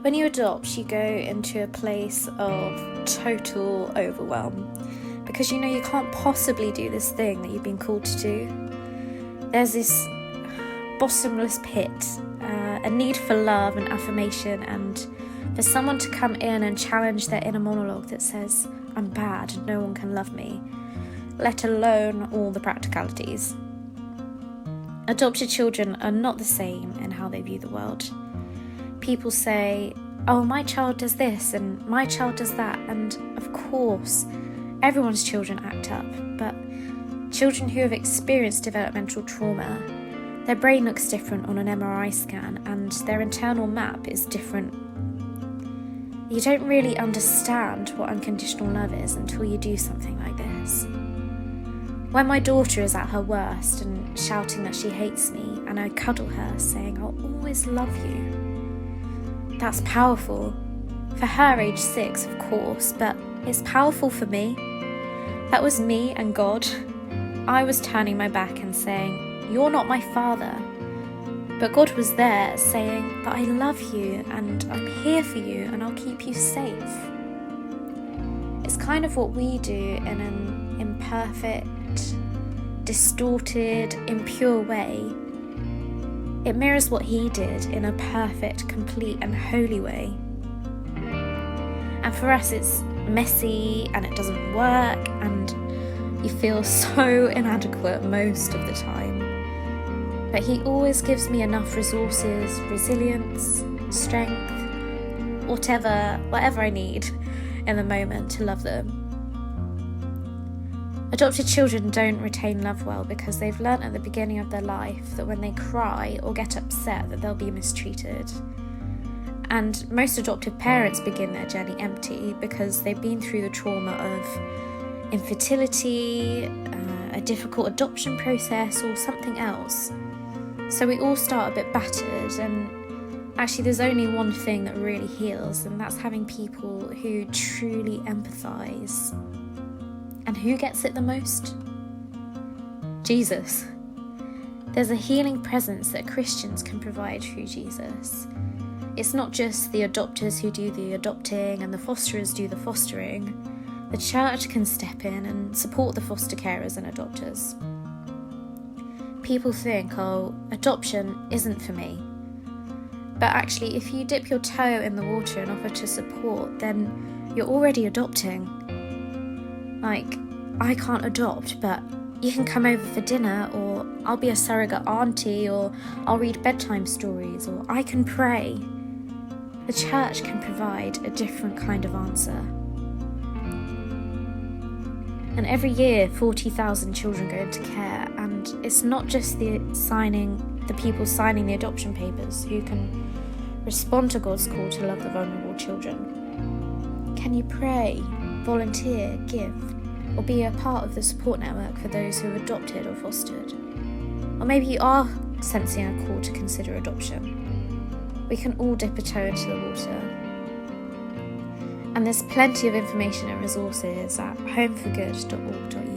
When you adopt, you go into a place of total overwhelm because you know you can't possibly do this thing that you've been called to do. There's this bottomless pit, a need for love and affirmation, and for someone to come in and challenge their inner monologue that says, I'm bad and no one can love me, let alone all the practicalities. Adopted children are not the same in how they view the world. People say, oh, my child does this and my child does that, and of course, everyone's children act up, but children who have experienced developmental trauma, their brain looks different on an MRI scan and their internal map is different. You don't really understand what unconditional love is until you do something like this. When my daughter is at her worst and shouting that she hates me, and I cuddle her saying, I'll always love you. That's powerful. For her, age 6, of course, but it's powerful for me. That was me and God. I was turning my back and saying, you're not my father. But God was there saying, but I love you and I'm here for you and I'll keep you safe. It's kind of what we do in an imperfect, distorted, impure way. It mirrors what he did in a perfect, complete and holy way. And for us it's messy and it doesn't work and you feel so inadequate most of the time. But he always gives me enough resources, resilience, strength, whatever I need in the moment to love them. Adopted children don't retain love well because they've learnt at the beginning of their life that when they cry or get upset that they'll be mistreated. And most adoptive parents begin their journey empty because they've been through the trauma of infertility, a difficult adoption process or something else. So we all start a bit battered, and actually there's only one thing that really heals, and that's having people who truly empathise. And who gets it the most? Jesus. There's a healing presence that Christians can provide through Jesus. It's not just the adopters who do the adopting and the fosterers do the fostering. The church can step in and support the foster carers and adopters. People think, oh, adoption isn't for me. But actually, if you dip your toe in the water and offer to support, then you're already adopting. Like, I can't adopt, but you can come over for dinner, or I'll be a surrogate auntie, or I'll read bedtime stories, or I can pray. The church can provide a different kind of answer. And every year, 40,000 children go into care, and it's not just the people signing the adoption papers who can respond to God's call to love the vulnerable children. Can you pray, volunteer, give, or be a part of the support network for those who are adopted or fostered? Or maybe you are sensing a call to consider adoption. We can all dip a toe into the water. And there's plenty of information and resources at homeforgood.org.uk.